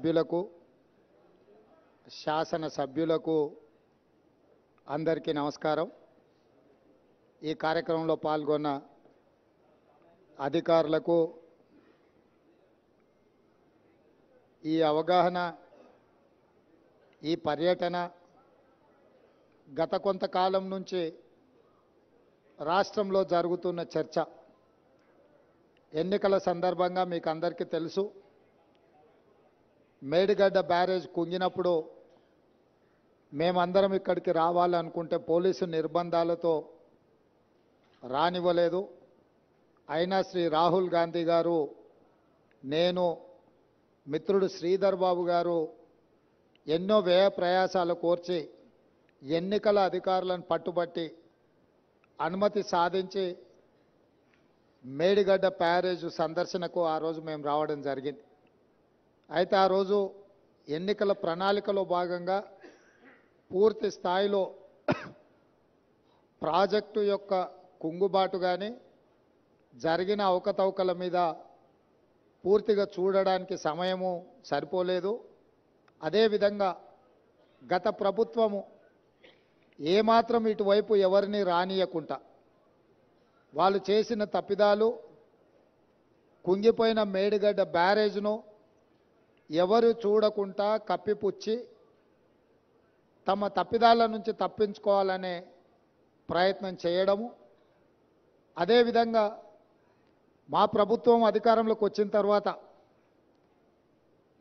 సభ్యులకు శాసన సభ్యులకు అందరికీ నమస్కారం. ఈ కార్యక్రమంలో పాల్గొన్న అధికారులకు ఈ అవగాహన, ఈ పర్యటన గత కొంతకాలం నుంచి రాష్ట్రంలో జరుగుతున్న చర్చ, ఎన్నికల సందర్భంగా మీకు అందరికీ తెలుసు, మేడిగడ్డ బ్యారేజ్ కుంగినప్పుడు మేమందరం ఇక్కడికి రావాలనుకుంటే పోలీసు నిర్బంధాలతో రానివ్వలేదు. అయినా శ్రీ రాహుల్ గాంధీ గారు, నేను, మిత్రుడు శ్రీధర్ బాబు గారు ఎన్నో వ్యయ ప్రయాసాలు కోర్చి ఎన్నికల అధికారులను పట్టుబట్టి అనుమతి సాధించి మేడిగడ్డ బ్యారేజ్ సందర్శనకు ఆ రోజు మేము రావడం జరిగింది. అయితే ఆ రోజు ఎన్నికల ప్రణాళికలో భాగంగా పూర్తి స్థాయిలో ప్రాజెక్టు యొక్క కుంగుబాటు కానీ జరిగిన అవకతవకల మీద పూర్తిగా చూడడానికి సమయము సరిపోలేదు. అదేవిధంగా గత ప్రభుత్వము ఏమాత్రం ఇటువైపు ఎవరిని రానియకుండా వాళ్ళు చేసిన తప్పిదాలు, కుంగిపోయిన మేడిగడ్డ బ్యారేజ్ను ఎవరు చూడకుండా కప్పిపుచ్చి తమ తప్పిదాల నుంచి తప్పించుకోవాలనే ప్రయత్నం చేయడము, అదేవిధంగా మా ప్రభుత్వం అధికారంలోకి వచ్చిన తర్వాత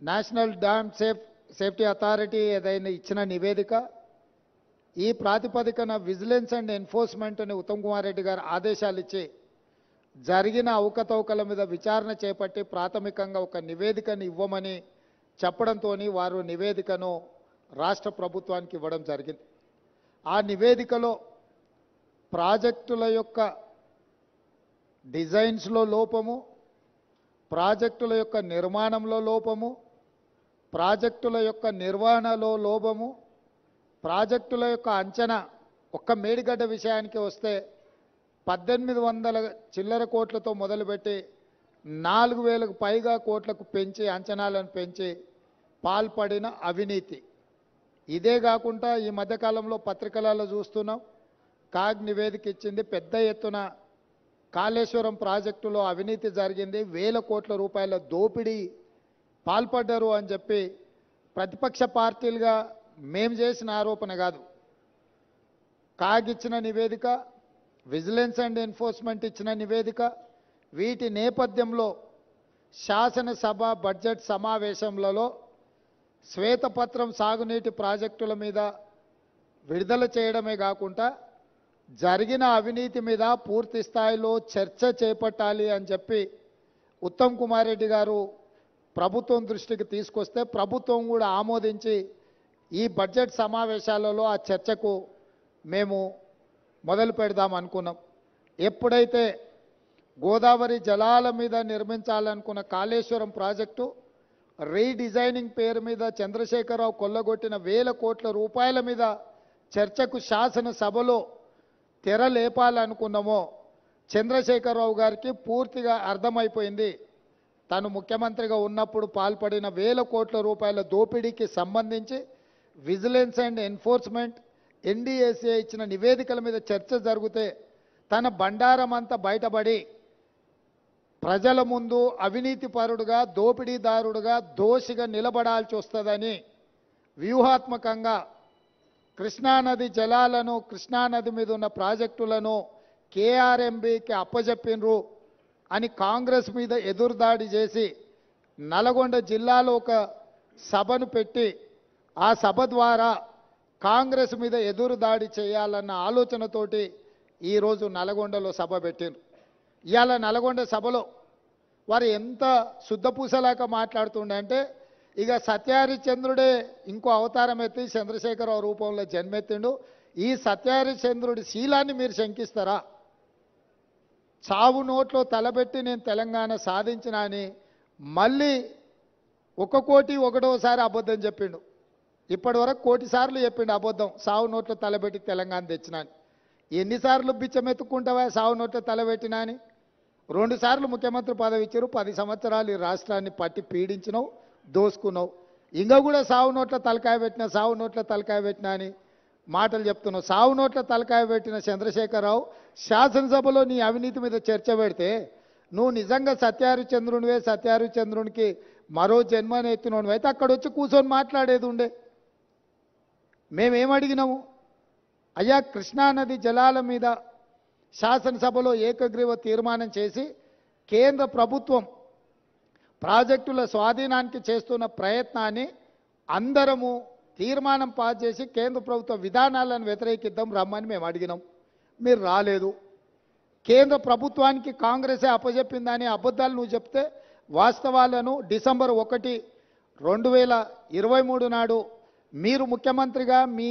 నేషనల్ డ్యామ్ సేఫ్టీ అథారిటీ ఏదైనా ఇచ్చిన నివేదిక, ఈ ప్రాతిపదికన విజిలెన్స్ అండ్ ఎన్ఫోర్స్మెంట్ని ఉత్తమ్ కుమార్ రెడ్డి గారు ఆదేశాలు ఇచ్చి జరిగిన అవకతవకల మీద విచారణ చేపట్టి ప్రాథమికంగా ఒక నివేదికను ఇవ్వమని చెప్పడంతో వారు నివేదికను రాష్ట్ర ప్రభుత్వానికి ఇవ్వడం జరిగింది. ఆ నివేదికలో ప్రాజెక్టుల యొక్క డిజైన్స్లో లోపము, ప్రాజెక్టుల యొక్క నిర్మాణంలో లోపము, ప్రాజెక్టుల యొక్క నిర్వహణలో లోపము, ప్రాజెక్టుల యొక్క అంచనా, ఒక్క మేడిగడ్డ విషయానికి వస్తే 1800 చిల్లర కోట్లతో మొదలుపెట్టి 4000కు పైగా కోట్లకు పెంచి అంచనాలను పెంచి పాల్పడిన అవినీతి. ఇదే కాకుండా ఈ మధ్యకాలంలో పత్రికలలో చూస్తున్నాం, కాగ్ నివేదిక ఇచ్చింది, పెద్ద ఎత్తున కాళేశ్వరం ప్రాజెక్టులో అవినీతి జరిగింది, 1000 కోట్ల రూపాయల దోపిడీ పాల్పడ్డారు అని చెప్పి ప్రతిపక్ష పార్టీలుగా మేము చేసిన ఆరోపణ కాదు, కాగ్ ఇచ్చిన నివేదిక, విజిలెన్స్ అండ్ ఎన్ఫోర్స్మెంట్ ఇచ్చిన నివేదిక. వీటి నేపథ్యంలో శాసనసభ బడ్జెట్ సమావేశంలో శ్వేతపత్రం సాగునీటి ప్రాజెక్టుల మీద విడుదల చేయడమే కాకుండా జరిగిన అవినీతి మీద పూర్తి స్థాయిలో చర్చ చేపట్టాలి అని చెప్పి ఉత్తమ్ కుమార్ రెడ్డి గారు ప్రభుత్వం దృష్టికి తీసుకొస్తే ప్రభుత్వం కూడా ఆమోదించి ఈ బడ్జెట్ సమావేశాలలో ఆ చర్చకు మేము మొదలు పెడదాం అనుకున్నాం. ఎప్పుడైతే గోదావరి జలాల మీద నిర్మించాలనుకున్న కాళేశ్వరం ప్రాజెక్టు రీడిజైనింగ్ పేరు మీద చంద్రశేఖరరావు కొల్లగొట్టిన 1000 కోట్ల రూపాయల మీద చర్చకు శాసనసభలో తెర లేపాలనుకున్నామో చంద్రశేఖరరావు గారికి పూర్తిగా అర్థమైపోయింది. తను ముఖ్యమంత్రిగా ఉన్నప్పుడు పాల్పడిన 1000 కోట్ల రూపాయల దోపిడీకి సంబంధించి విజిలెన్స్ అండ్ ఎన్ఫోర్స్మెంట్, ఎన్డీఏసీ ఇచ్చిన నివేదికల మీద చర్చ జరిగితే తన బండారం అంతా బయటపడి ప్రజల ముందు అవినీతిపరుడుగా, దోపిడీదారుడుగా, దోషిగా నిలబడాల్సి వస్తుందని వ్యూహాత్మకంగా కృష్ణానది జలాలను, కృష్ణానది మీద ఉన్న ప్రాజెక్టులను కేఆర్ఎంబీకి అప్పజెప్పినరు అని కాంగ్రెస్ మీద ఎదురుదాడి చేసి నల్గొండ జిల్లాలో ఒక సభను పెట్టి ఆ సభ ద్వారా కాంగ్రెస్ మీద ఎదురుదాడి చేయాలన్న ఆలోచనతోటి ఈరోజు నల్గొండలో సభ పెట్టారు. ఇవాళ నల్గొండ సభలో వారు ఎంత శుద్ధపూసలాక మాట్లాడుతుండే అంటే, ఇక సత్యహరిచంద్రుడే ఇంకో అవతారం ఎత్తి చంద్రశేఖరరావు రూపంలో జన్మెత్తిండు, ఈ సత్యహరిచంద్రుడి శీలాన్ని మీరు శంకిస్తారా? చావు నోట్లో తలబెట్టి నేను తెలంగాణ సాధించిన అని మళ్ళీ 1 కోటి 1వ అబద్ధం చెప్పిండు. ఇప్పటి వరకు 1 కోటి సార్లు చెప్పిండు అబద్ధం, సావు నోట్లో తలబెట్టి తెలంగాణ తెచ్చినా అని. ఎన్నిసార్లు బిచ్చమెత్తుకుంటావా సావు నోట్లో తలబెట్టినా అని? 2 సార్లు ముఖ్యమంత్రి పదవి ఇచ్చారు, 10 సంవత్సరాలు ఈ రాష్ట్రాన్ని పట్టి పీడించినావు, దోసుకున్నావు. ఇంకా కూడా సావు నోట్ల తలకాయ పెట్టినా సావు నోట్ల తలకాయ పెట్టినా అని మాటలు చెప్తున్నావు. సావు నోట్ల తలకాయ పెట్టిన చంద్రశేఖరరావు శాసనసభలో నీ అవినీతి మీద చర్చ పెడితే నువ్వు నిజంగా సత్యహరిచంద్రునివే, సత్యహరిచంద్రునికి మరో జన్మని ఎత్తినోనివి అయితే అక్కడ వచ్చి కూర్చొని మాట్లాడేది ఉండే. మేమేమడిగినాము? అయ్యా కృష్ణానది జలాల మీద శాసనసభలో ఏకగ్రీవ తీర్మానం చేసి కేంద్ర ప్రభుత్వం ప్రాజెక్టుల స్వాధీనానికి చేస్తున్న ప్రయత్నాన్ని అందరము తీర్మానం పాస్ చేసి కేంద్ర ప్రభుత్వ విధానాలను వ్యతిరేకిద్దాం రమ్మని మేము అడిగినాం. మీరు రాలేదు. కేంద్ర ప్రభుత్వానికి కాంగ్రెసే అప్పజెప్పిందని అబద్ధాలు నువ్వు చెప్తే వాస్తవాలను డిసెంబర్ 1, 2023 నాడు మీరు ముఖ్యమంత్రిగా మీ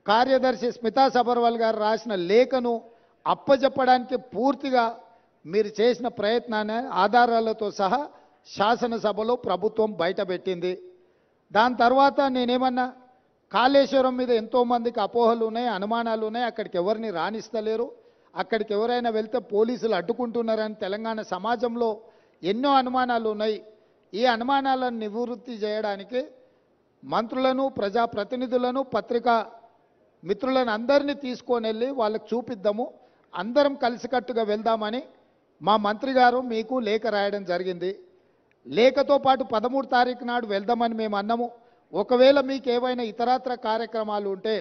కార్యదర్శి స్మితా సబర్వాల్ గారు రాసిన లేఖను అప్పజెప్పడానికి పూర్తిగా మీరు చేసిన ప్రయత్నాన్ని ఆధారాలతో సహా శాసనసభలో ప్రభుత్వం బయటపెట్టింది. దాని తర్వాత నేనేమన్నా కాళేశ్వరం మీద ఎంతోమందికి అపోహలు ఉన్నాయి, అనుమానాలు ఉన్నాయి, అక్కడికి ఎవరిని రాణిస్తలేరు, అక్కడికి ఎవరైనా వెళ్తే పోలీసులు అడ్డుకుంటున్నారని తెలంగాణ సమాజంలో ఎన్నో అనుమానాలు ఉన్నాయి. ఈ అనుమానాలను నివృత్తి చేయడానికి మంత్రులను, ప్రజాప్రతినిధులను, పత్రికా మిత్రులను అందరినీ తీసుకొని వెళ్ళి వాళ్ళకి చూపిద్దాము, అందరం కలిసికట్టుగా వెళ్దామని మా మంత్రి గారు మీకు లేఖ రాయడం జరిగింది. లేఖతో పాటు 13 తారీఖు నాడు వెళ్దామని మేము అన్నాము. ఒకవేళ మీకు ఏవైనా ఇతరత్ర కార్యక్రమాలు ఉంటే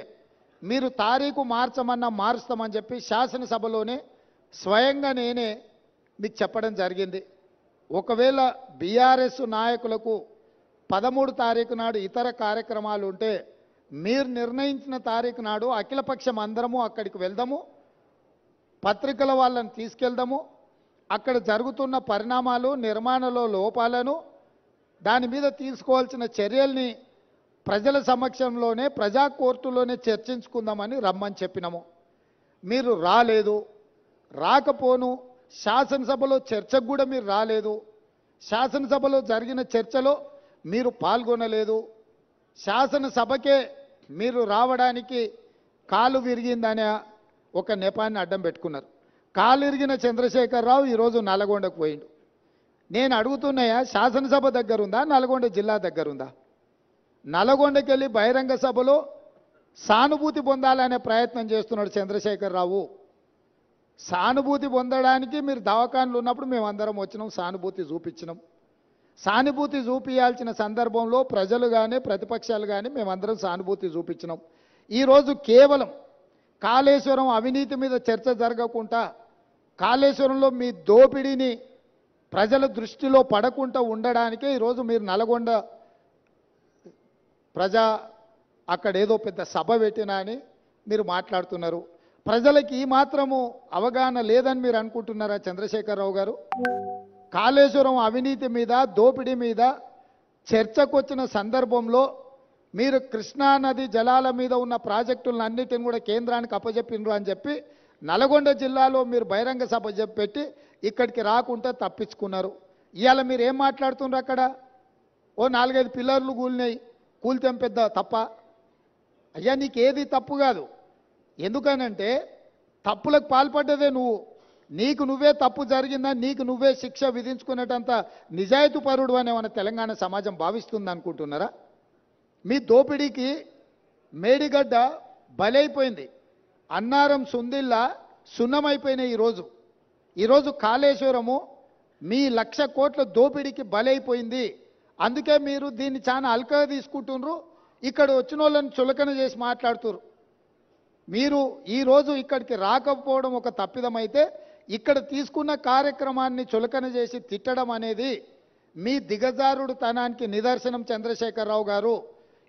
మీరు తారీఖు మార్చమన్నా మారుస్తామని చెప్పి శాసనసభలోనే స్వయంగా నేనే మీకు చెప్పడం జరిగింది. ఒకవేళ బీఆర్ఎస్ నాయకులకు 13 తారీఖు నాడు ఇతర కార్యక్రమాలు ఉంటే మీరు నిర్ణయించిన తారీఖు నాడు అఖిలపక్షం అందరము అక్కడికి వెళ్దాము, పత్రికల వాళ్ళని తీసుకెళ్దాము, అక్కడ జరుగుతున్న పరిణామాలు, నిర్మాణంలో లోపాలను, దాని మీద తీసుకోవాల్సిన చర్యల్ని ప్రజల సమక్షంలోనే ప్రజా కోర్టులోనే చర్చించుకుందామని రమ్మని చెప్పినాము. మీరు రాలేదు. రాకపోను శాసనసభలో చర్చకు కూడా మీరు రాలేదు. శాసనసభలో జరిగిన చర్చలో మీరు పాల్గొనలేదు. శాసనసభకే మీరు రావడానికి కాలు విరిగిందనే ఒక నెపాన్ని అడ్డం పెట్టుకున్నారు. కాలు ఇరిగిన చంద్రశేఖరరావు ఈరోజు నల్గొండకు పోయిండు. నేను అడుగుతున్నాయా, శాసనసభ దగ్గరుందా, నల్గొండ జిల్లా దగ్గరుందా? నల్గొండకి వెళ్ళి బహిరంగ సభలో సానుభూతి పొందాలనే ప్రయత్నం చేస్తున్నాడు చంద్రశేఖరరావు. సానుభూతి పొందడానికి మీరు దవాఖానలు ఉన్నప్పుడు మేమందరం వచ్చినాం, సానుభూతి చూపించినాం. సానుభూతి చూపించాల్సిన సందర్భంలో ప్రజలు కానీ ప్రతిపక్షాలు కానీ మేమందరం సానుభూతి చూపించినాం. ఈరోజు కేవలం కాళేశ్వరం అవినీతి మీద చర్చ జరగకుండా, కాళేశ్వరంలో మీ దోపిడీని ప్రజల దృష్టిలో పడకుండా ఉండడానికే ఈరోజు మీరు నల్గొండ ప్రజా అక్కడ ఏదో పెద్ద సభ పెట్టినా అని మీరు మాట్లాడుతున్నారు. ప్రజలకి ఈ మాత్రము అవగాహన లేదని మీరు అనుకుంటున్నారా చంద్రశేఖరరావు గారు? కాళేశ్వరం అవినీతి మీద, దోపిడీ మీద చర్చకొచ్చిన సందర్భంలో మీరు కృష్ణానది జలాల మీద ఉన్న ప్రాజెక్టులన్నిటిని కూడా కేంద్రానికి అప్పజెప్పినరు అని చెప్పి నల్గొండ జిల్లాలో మీరు బహిరంగ సభ పెట్టి ఇక్కడికి రాకుండా తప్పించుకున్నారు. ఇవాళ మీరు ఏం మాట్లాడుతున్నారు? అక్కడ ఓ 4-5 పిల్లర్లు కూలినాయి, కూలితే పెద్ద తప్ప? అయ్యా నీకు ఏది తప్పు కాదు. ఎందుకనంటే తప్పులకు పాల్పడ్డదే నువ్వు. నీకు నువ్వే తప్పు జరిగిందని నీకు నువ్వే శిక్ష విధించుకునేటంత నిజాయితీ పరుడు అని మన తెలంగాణ సమాజం భావిస్తుంది అనుకుంటున్నారా? మీ దోపిడీకి మేడిగడ్డ బలైపోయింది, అన్నారం సుందిల్లా సున్నమైపోయినాయి. ఈరోజు కాళేశ్వరము మీ 1,00,000 కోట్ల దోపిడీకి బలైపోయింది. అందుకే మీరు దీన్ని చాలా అల్కగా తీసుకుంటున్నారు. ఇక్కడ వచ్చిన వాళ్ళని చులకన చేసి మాట్లాడుతున్నారు. మీరు ఈరోజు ఇక్కడికి రాకపోవడం ఒక తప్పిదమైతే ఇక్కడ తీసుకున్న కార్యక్రమాన్ని చులకన చేసి తిట్టడం అనేది మీ దిగజారుడు తనానికి నిదర్శనం. చంద్రశేఖరరావు గారు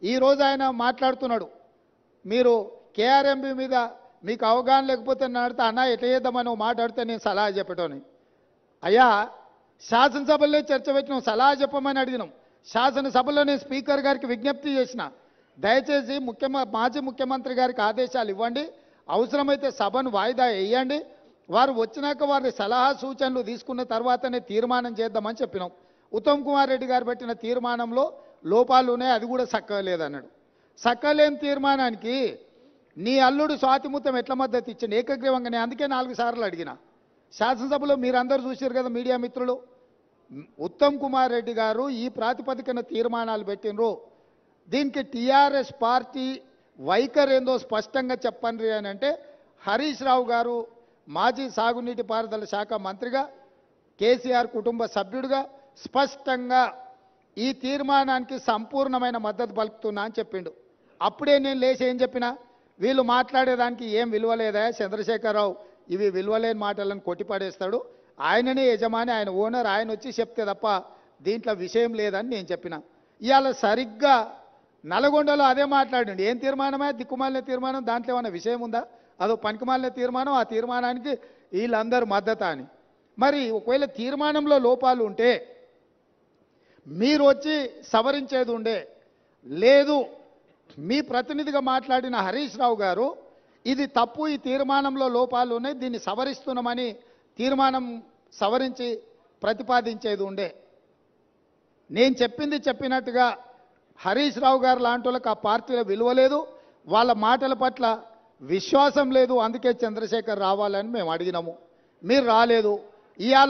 ఈరోజు ఆయన మాట్లాడుతున్నాడు, మీరు కేఆర్ఎంబి మీద మీకు అవగాహన లేకపోతే నడితే అన్న ఎట్లా చేద్దామని మాట్లాడితే నేను సలహా చెప్పటోని. అయ్యా శాసనసభలో చర్చ పెట్టినాం, సలహా చెప్పమని అడిగినాం. శాసనసభలో నేను స్పీకర్ గారికి విజ్ఞప్తి చేసిన, దయచేసి మాజీ ముఖ్యమంత్రి గారికి ఆదేశాలు ఇవ్వండి, అవసరమైతే సభను వాయిదా వేయండి, వారు వచ్చినాక వారి సలహా సూచనలు తీసుకున్న తర్వాతనే తీర్మానం చేద్దామని చెప్పినాం. ఉత్తమ్ కుమార్ రెడ్డి గారు పెట్టిన తీర్మానంలో లోపాలు ఉన్నాయి, అది కూడా సక్కలేదన్నాడు. సక్కలేని తీర్మానానికి నీ అల్లుడు స్వాతిముత్యం ఎట్లా మద్దతు ఇచ్చింది ఏకగ్రీవంగా? నేను అందుకే 4 సార్లు అడిగిన. శాసనసభలో మీరందరూ చూసారు కదా మీడియా మిత్రులు, ఉత్తమ్ కుమార్ రెడ్డి గారు ఈ ప్రాతిపదికన తీర్మానాలు పెట్టినరు. దీనికి టీఆర్ఎస్ పార్టీ వైఖరి ఏందో స్పష్టంగా చెప్పండి అని అంటే హరీష్ రావు గారు మాజీ సాగునీటి పారుదల శాఖ మంత్రిగా కేసీఆర్ కుటుంబ సభ్యుడిగా స్పష్టంగా ఈ తీర్మానానికి సంపూర్ణమైన మద్దతు పలుకుతున్నా అని చెప్పిండు. అప్పుడే నేను లేచి ఏం చెప్పినా, వీళ్ళు మాట్లాడేదానికి ఏం విలువలేదా చంద్రశేఖరరావు, ఇవి విలువలేని మాటలను కొట్టిపడేస్తాడు, ఆయననే యజమాని, ఆయన ఓనర్, ఆయన వచ్చి చెప్తే తప్ప దీంట్లో విషయం లేదని నేను చెప్పిన. ఇవాళ సరిగ్గా నల్గొండలో అదే మాట్లాడండి. ఏం తీర్మానమే దిక్కుమాలిన తీర్మానం, దాంట్లో ఏమైనా విషయం ఉందా? అదో పనికిమాలిన తీర్మానం, ఆ తీర్మానానికి వీళ్ళందరూ మద్దతు అని. మరి ఒకవేళ తీర్మానంలో లోపాలు ఉంటే మీరు వచ్చి సవరించేది ఉండే. లేదు, మీ ప్రతినిధిగా మాట్లాడిన హరీష్ రావు గారు ఇది తప్పు, ఈ తీర్మానంలో లోపాలు ఉన్నాయి, దీన్ని సవరిస్తున్నామని తీర్మానం సవరించి ప్రతిపాదించేది ఉండే. నేను చెప్పింది చెప్పినట్టుగా హరీష్ రావు గారు లాంటి వాళ్ళకి ఆ పార్టీలో విలువ లేదు, వాళ్ళ మాటల పట్ల విశ్వాసం లేదు, అందుకే చంద్రశేఖర్ రావాలని మేము అడిగినాము. మీరు రాలేదు. ఇవాళ